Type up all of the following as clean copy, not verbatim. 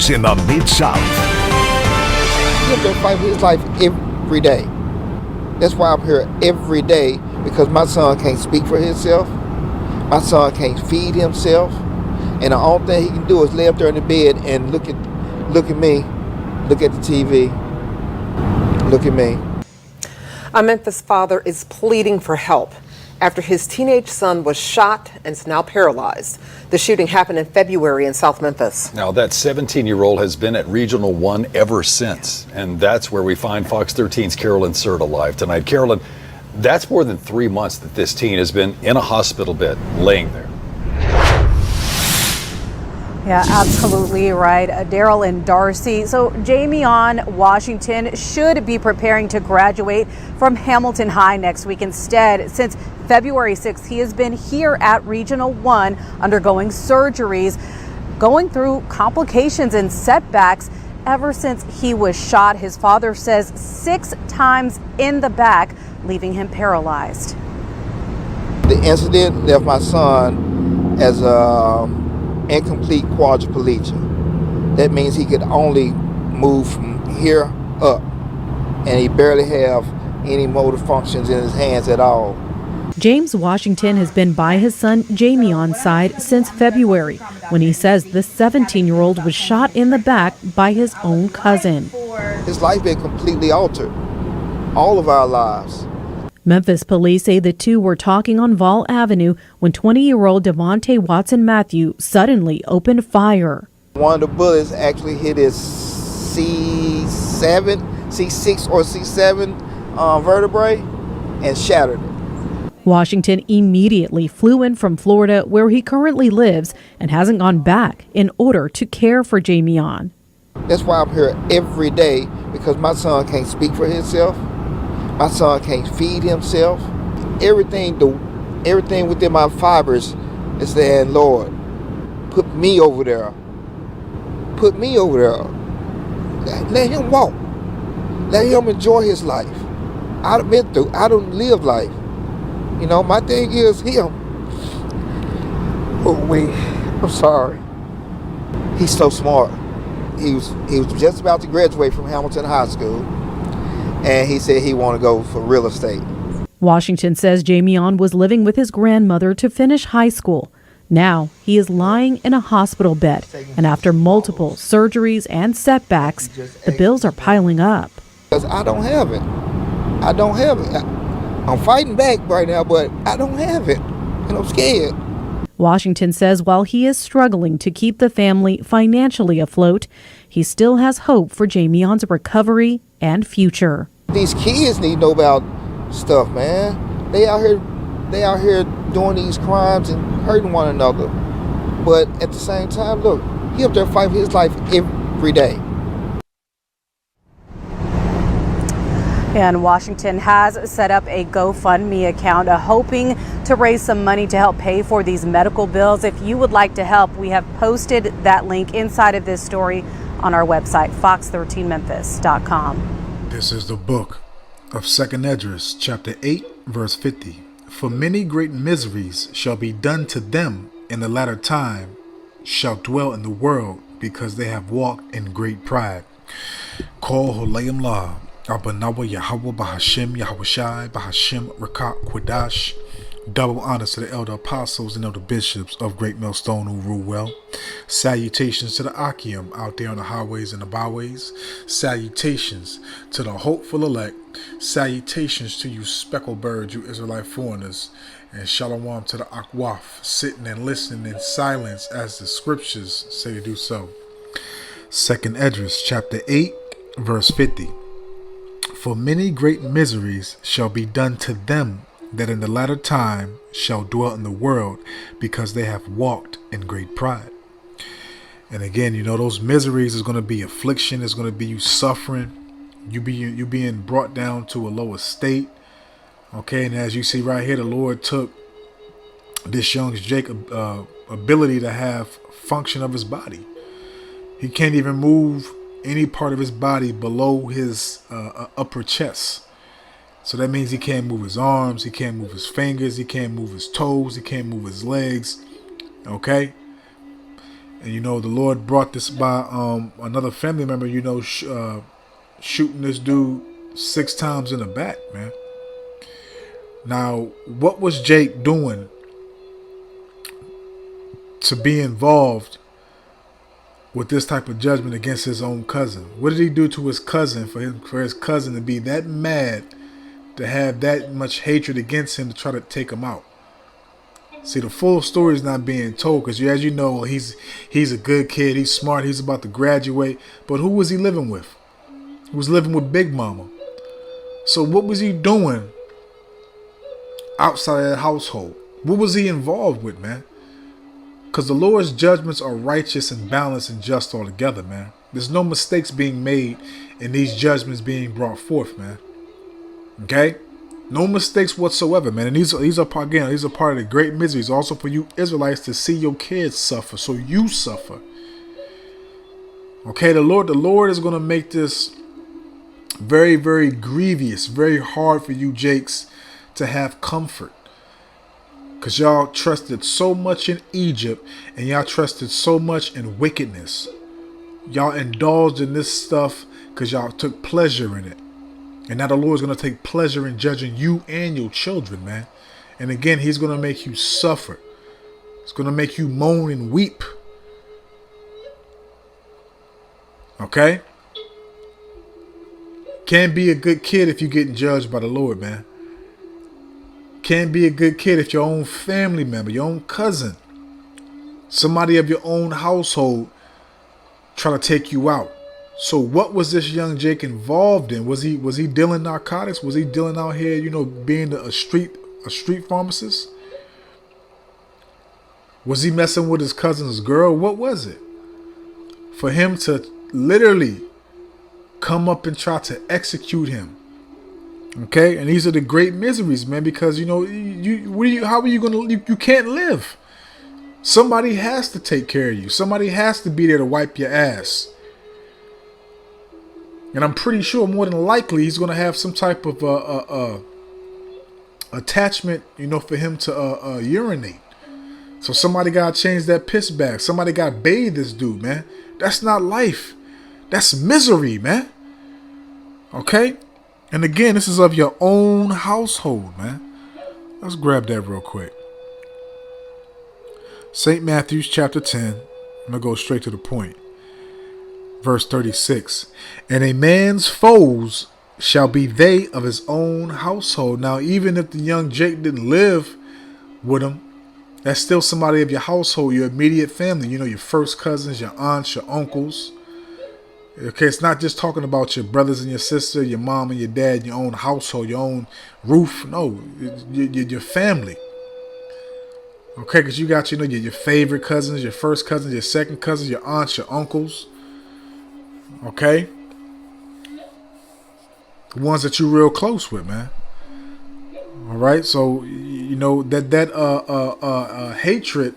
news in the Mid-South. He has to fight for his life every day. That's why I'm here every day, because my son can't speak for himself. My son can't feed himself. And the only thing he can do is lay up there in the bed and look at me, look at the TV, look at me. A Memphis father is pleading for help after his teenage son was shot and is now paralyzed. The shooting happened in February in South Memphis. Now, that 17-year-old has been at Regional 1 ever since, and that's where we find Fox 13's Carolyn Surt alive tonight. Carolyn, that's more than 3 months that this teen has been in a hospital bed, laying there. Yeah, absolutely right. Daryl and Darcy. So Jamion Washington should be preparing to graduate from Hamilton High next week. Instead, since February 6th, he has been here at Regional 1 undergoing surgeries, going through complications and setbacks ever since he was shot. His father says 6 times in the back, leaving him paralyzed. The incident left my son as a incomplete quadriplegia. That means he could only move from here up, and he barely have any motor functions in his hands at all. James Washington has been by his son Jamion's side since February, when he says the 17-year-old was shot in the back by his own cousin. His life been completely altered. All of our lives. Memphis police say the two were talking on Vall Avenue when 20-year-old Devontae Watson Matthew suddenly opened fire. One of the bullets actually hit his C6 or C7 vertebrae and shattered it. Washington immediately flew in from Florida, where he currently lives, and hasn't gone back in order to care for Jamion. That's why I'm here every day, because my son can't speak for himself. My son can't feed himself. Everything within my fibers is saying, Lord, put me over there. Put me over there. Let him walk. Let him enjoy his life. I don't live life. You know, my thing is him. I'm sorry. He's so smart. He was just about to graduate from Hamilton High School, and he said he wanted to go for real estate. Washington says Jamion was living with his grandmother to finish high school. Now he is lying in a hospital bed, and after multiple surgeries and setbacks, the bills are piling up. Because I don't have it. I'm fighting back right now, but I don't have it, and I'm scared. Washington says while he is struggling to keep the family financially afloat, he still has hope for Jamion's recovery and future. These kids need to know about stuff, man. They out here doing these crimes and hurting one another. But at the same time, look, he up there fighting for his life every day. And Washington has set up a GoFundMe account, hoping to raise some money to help pay for these medical bills. If you would like to help, we have posted that link inside of this story on our website, fox13memphis.com. This is the book of 2 Esdras, chapter 8, verse 50. For many great miseries shall be done to them in the latter time, shall dwell in the world, because they have walked in great pride. Call Holayim La. Abanawa Yahweh Bahashim Yahweh Shai Bahashim Rakat Quadash. Double honors to the elder apostles and elder bishops of Great Millstone who rule well. Salutations to the Akim out there on the highways and the byways. Salutations to the hopeful elect. Salutations to you speckled birds, you Israelite foreigners. And shalom to the Akwaf, sitting and listening in silence as the scriptures say to do so. 2 Esdras chapter 8 verse 50. For many great miseries shall be done to them that in the latter time shall dwell in the world, because they have walked in great pride. And again, you know, those miseries is going to be affliction. It's going to be you suffering, you being brought down to a lower state. Okay, and as you see right here, the Lord took this young Jacob ability to have function of his body. He can't even move any part of his body below his upper chest. So that means he can't move his arms, he can't move his fingers, he can't move his toes, he can't move his legs. Okay? And the Lord brought this by another family member, shooting this dude 6 times in the back, man. Now, what was Jake doing to be involved with this type of judgment against his own cousin? What did he do to his cousin for his cousin to be that mad, to have that much hatred against him, to try to take him out? See, the full story is not being told, because as you know, he's a good kid, he's smart, he's about to graduate. But who was he living with? He was living with Big Mama. So what was he doing outside of that household? What was he involved with, man? Because the Lord's judgments are righteous and balanced and just altogether, man. There's no mistakes being made in these judgments being brought forth, man. Okay? No mistakes whatsoever, man. And these are part of the great miseries also for you Israelites, to see your kids suffer, so you suffer. Okay, the Lord is going to make this very, very grievous, very hard for you Jakes to have comfort. Because y'all trusted so much in Egypt, and y'all trusted so much in wickedness. Y'all indulged in this stuff because y'all took pleasure in it. And now the Lord's going to take pleasure in judging you and your children, man. And again, he's going to make you suffer. It's going to make you moan and weep. Okay? Can't be a good kid if you're getting judged by the Lord, man. Can't be a good kid if your own family member, your own cousin, somebody of your own household try to take you out. So what was this young Jake involved in? Was he dealing narcotics? Was he dealing out here, being a street pharmacist? Was he messing with his cousin's girl? What was it? For him to literally come up and try to execute him. Okay, and these are the great miseries, man, because how are you gonna, you can't live. Somebody has to take care of you. Somebody has to be there to wipe your ass. And I'm pretty sure more than likely he's gonna have some type of attachment, for him to urinate. So somebody gotta change that piss bag. Somebody gotta bathe this dude, man. That's not life. That's misery, man. Okay? And again, this is of your own household, man. Let's grab that real quick. St. Matthew's chapter 10. I'm going to go straight to the point. Verse 36. And a man's foes shall be they of his own household. Now, even if the young Jake didn't live with him, that's still somebody of your household, your immediate family. Your first cousins, your aunts, your uncles. Okay, it's not just talking about your brothers and your sister, your mom and your dad, your own household, your own roof. No, your family. Okay, because you got, your favorite cousins, your first cousins, your second cousins, your aunts, your uncles. Okay? The ones that you're real close with, man. All right, so, that hatred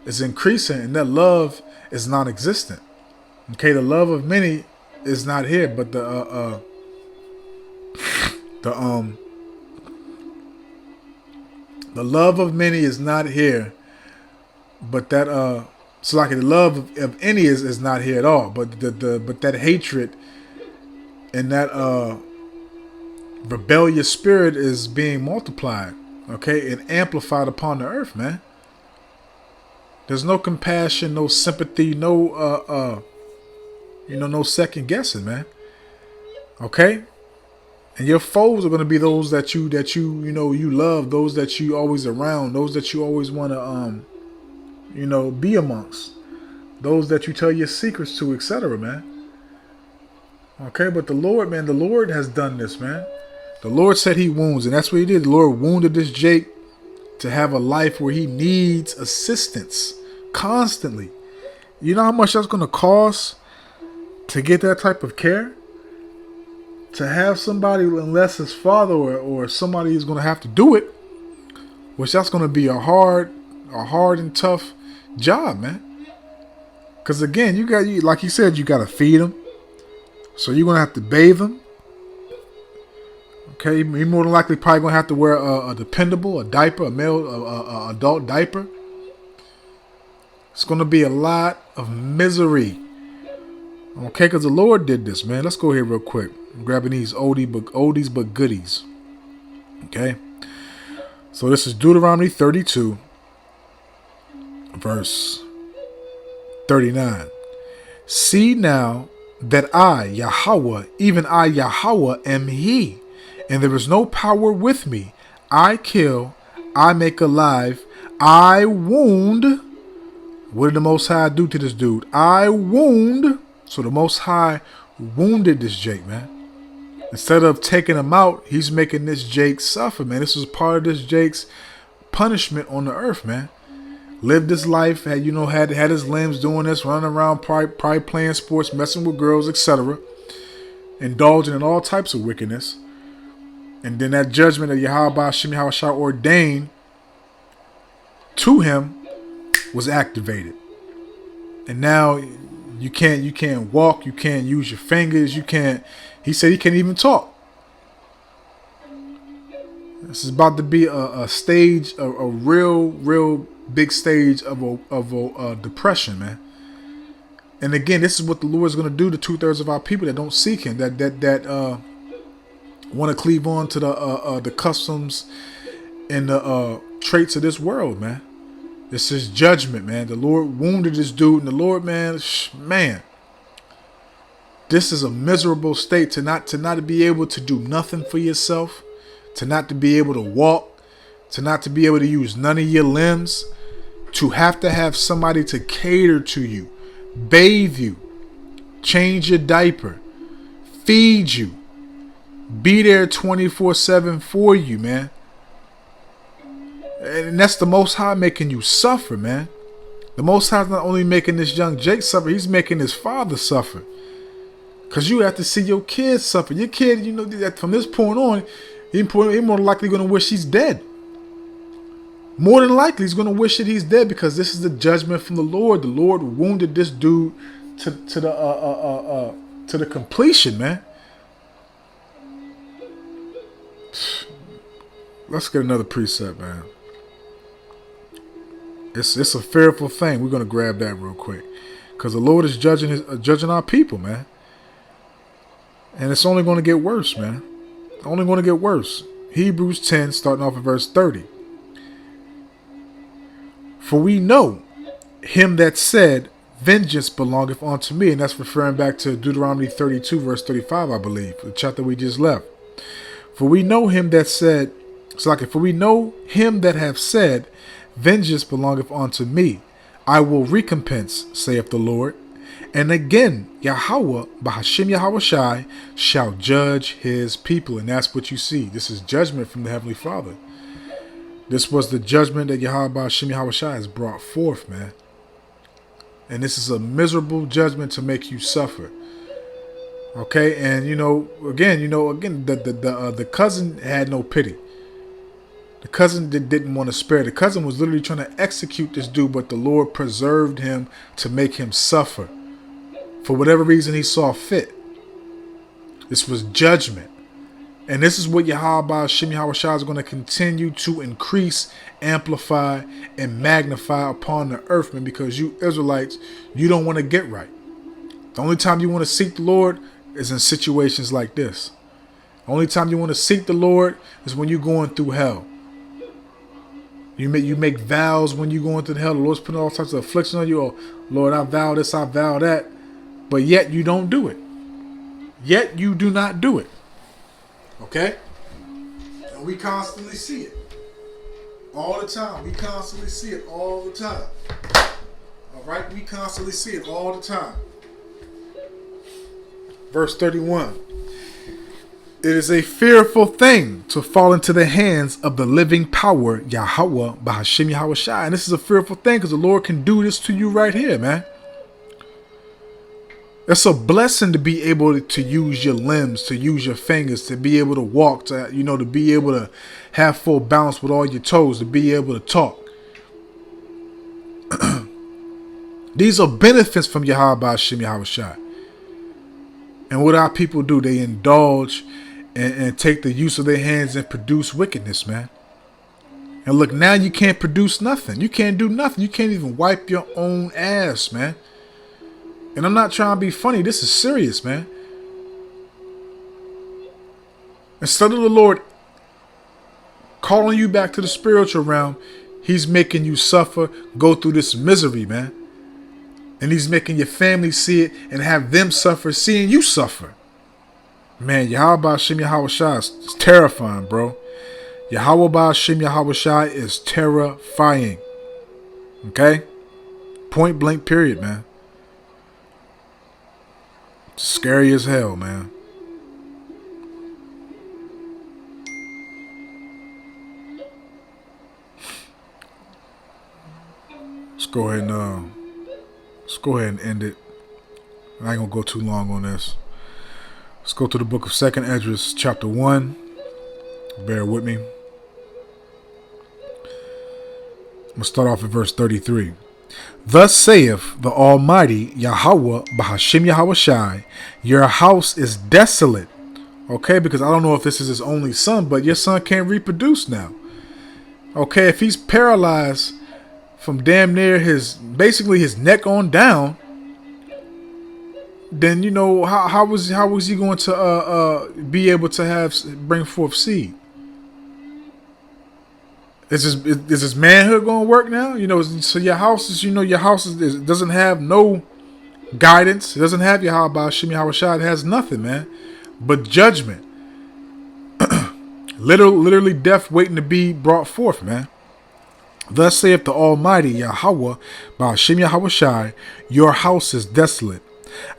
is increasing and that love is non-existent. Okay, the love of many is not here, but the love of many is not here, but that so like the love of any is not here at all. But but that hatred and that rebellious spirit is being multiplied, okay, and amplified upon the earth, man. There's no compassion, no sympathy, no no second guessing, man. Okay? And your foes are going to be those that you love, those that you always around, those that you always want to be amongst, those that you tell your secrets to, etc., man. Okay, but the Lord, man, the Lord has done this, man. The Lord said he wounds, and that's what he did. The Lord wounded this Jake to have a life where he needs assistance constantly. You know how much that's going to cost to get that type of care? To have somebody, unless his father or somebody is going to have to do it, which that's going to be a hard and tough job, man. Because again, like you said, you got to feed him. So you're going to have to bathe him. Okay, you're more than likely probably going to have to wear a dependable, a diaper, a male adult diaper. It's going to be a lot of misery. Okay, because the Lord did this, man. Let's go here real quick. I'm grabbing these oldies but goodies. Okay. So this is Deuteronomy 32, verse 39. See now that I, Yahweh, even I, Yahweh, am He, and there is no power with me. I kill, I make alive, I wound. What did the Most High do to this dude? I wound. So the Most High wounded this Jake, man. Instead of taking him out, he's making this Jake suffer, man. This was part of this Jake's punishment on the earth, man. Lived his life, had his limbs doing this, running around, probably playing sports, messing with girls, etc. Indulging in all types of wickedness. And then that judgment that Yahweh Shem Yahushua ordained to him was activated. And now you can't walk, you can't use your fingers, he said he can't even talk. This is about to be a stage, a real big stage of a depression, man. And again, this is what the Lord is going to do to 2/3 of our people that don't seek Him, that want to cleave on to the customs and the traits of this world, man. This is judgment, man. The Lord wounded this dude, and the Lord, man, this is a miserable state to not be able to do nothing for yourself, to not to be able to walk, to not to be able to use none of your limbs, to have somebody to cater to you, bathe you, change your diaper, feed you, be there 24/7 for you, man. And that's the Most High making you suffer, man. The Most High is not only making this young Jake suffer, he's making his father suffer. Because you have to see your kids suffer. Your kid, that from this point on, he's more likely going to wish he's dead. More than likely, he's going to wish that he's dead because this is the judgment from the Lord. The Lord wounded this dude to the completion, man. Let's get another precept, man. It's a fearful thing. We're going to grab that real quick. Because the Lord is judging our people, man. And it's only going to get worse, man. Only going to get worse. Hebrews 10, starting off at verse 30. For we know him that said, vengeance belongeth unto me. And that's referring back to Deuteronomy 32, verse 35, I believe. The chapter we just left. For we know him that said, for we know him that have said, vengeance belongeth unto me. I will recompense, saith the Lord. And again, Yahweh, Bahashem Yahushai, shall judge his people. And that's what you see. This is judgment from the Heavenly Father. This was the judgment that Yahweh Bahashem Yahushai has brought forth, man. And this is a miserable judgment to make you suffer. Okay, and again, the cousin had no pity. The cousin didn't want to spare. The cousin was literally trying to execute this dude, but the Lord preserved him to make him suffer. For whatever reason he saw fit. This was judgment. And this is what Yahweh Shem Yahushua is going to continue to increase, amplify, and magnify upon the earth, man, because you Israelites, you don't want to get right. The only time you want to seek the Lord is in situations like this. The only time you want to seek the Lord is when you're going through hell. You make vows when you're going through hell. The Lord's putting all types of affliction on you. Oh, Lord, I vow this, I vow that. But yet you don't do it. Yet you do not do it. Okay? And we constantly see it. All the time. We constantly see it all the time. Alright? We constantly see it all the time. Verse 31. It is a fearful thing to fall into the hands of the living power, Yahweh, Bahashem Yahushai. And this is a fearful thing because the Lord can do this to you right here, man. It's a blessing to be able to use your limbs, to use your fingers, to be able to walk, to be able to have full balance with all your toes, to be able to talk. These are benefits from Yahweh Bahashem Yahushai. And what our people do, they indulge and take the use of their hands and produce wickedness, man. And look, now you can't produce nothing. You can't do nothing. You can't even wipe your own ass, man. And I'm not trying to be funny. This is serious, man. Instead of the Lord calling you back to the spiritual realm, he's making you suffer, go through this misery, man. And he's making your family see it and have them suffer, seeing you suffer. Man, Yahweh Hashem Yahweh Shai is terrifying, bro. Yahweh Hashem Yahweh Shai is terrifying. Okay? Point blank period, man. Scary as hell, man. Let's go ahead and end it. I ain't gonna go too long on this. Let's go to the book of 2nd Esdras, chapter 1. Bear with me. I'm gonna start off at verse 33. Thus saith the Almighty Yahweh Bahashim Yahweh Shai, your house is desolate. Okay, because I don't know if this is his only son, but your son can't reproduce now. Okay, if he's paralyzed from damn near basically his neck on down, then you know how was he going to be able to bring forth seed? Is his manhood going to work now? You know, so your house doesn't have no guidance. It doesn't have Yahweh Hashem Yahweh Shai. It has nothing, man, but judgment. literally death waiting to be brought forth, man. Thus saith the Almighty Yahweh Hashem Yahweh Shai, your house is desolate.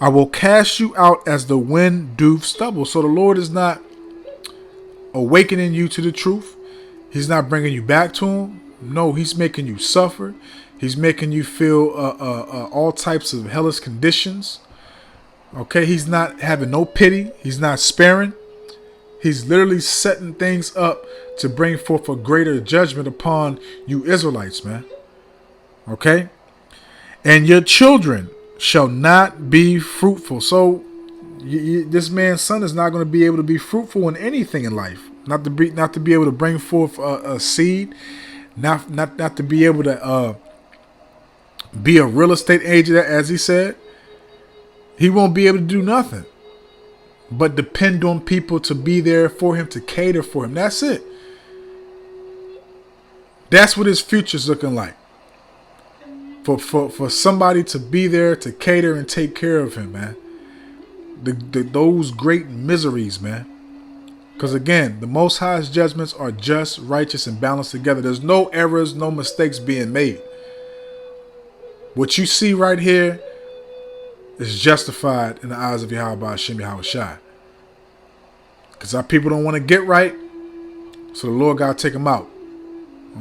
I will cast you out as the wind doeth stubble. So the Lord is not awakening you to the truth. He's not bringing you back to him. No, he's making you suffer. He's making you feel all types of hellish conditions. Okay, he's not having no pity. He's not sparing. He's literally setting things up to bring forth a greater judgment upon you Israelites, man. Okay? And your children shall not be fruitful. So this man's son is not going to be able to be fruitful in anything in life. Not to be able to bring forth a seed. Not to be able to be a real estate agent, as he said. He won't be able to do nothing but depend on people to be there for him, to cater for him. That's it. That's what his future's looking like. For somebody to be there to cater and take care of him, man. Those great miseries, man. Because again, the Most High's judgments are just, righteous, and balanced together. There's no errors, no mistakes being made. What you see right here is justified in the eyes of Yahweh Hashem Yahweh Shai. Because our people don't want to get right, so the Lord got to take them out.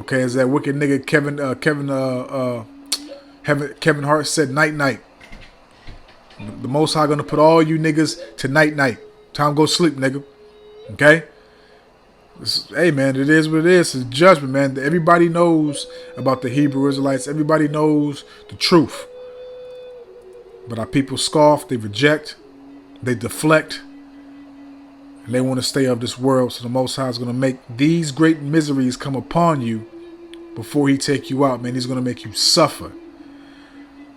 Okay, as that wicked nigga Kevin Hart said, night. The Most High gonna put all you niggas to night. Time to go sleep, nigga. Okay? Hey, man, it is what it is. It's judgment, man. Everybody knows about the Hebrew Israelites. Everybody knows the truth. But our people scoff, they reject, they deflect, and they want to stay of this world. So the Most High is going to make these great miseries come upon you before he take you out, man. He's going to make you suffer.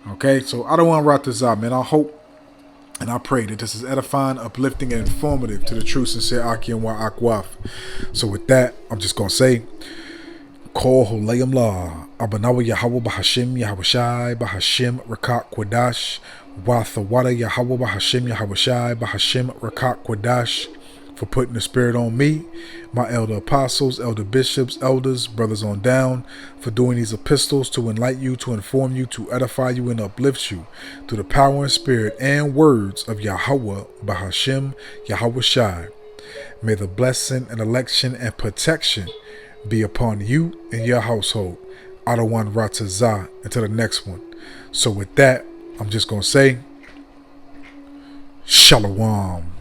Okay, so I don't want to wrap this out, man. I hope and I pray that this is edifying, uplifting, and informative to the true, sincere Aki and Wa Akwaf. So with that, I'm just going to say, Kol Holayim La, Abanawa Yahweh Bahashim Yahweh Shai Bahashim Rakak Kwadash, Wathawada Yahweh Bahashim Yahweh Shai Bahashim Rakak Kwadash, for putting the spirit on me, my elder apostles, elder bishops, elders, brothers on down, for doing these epistles to enlighten you, to inform you, to edify you, and uplift you through the power and spirit and words of Yahweh Bahashim Yahweh Shai. May the blessing and election and protection be upon you and your household. Adawan Ratazah. Until the next one. So with that, I'm just going to say, Shalom.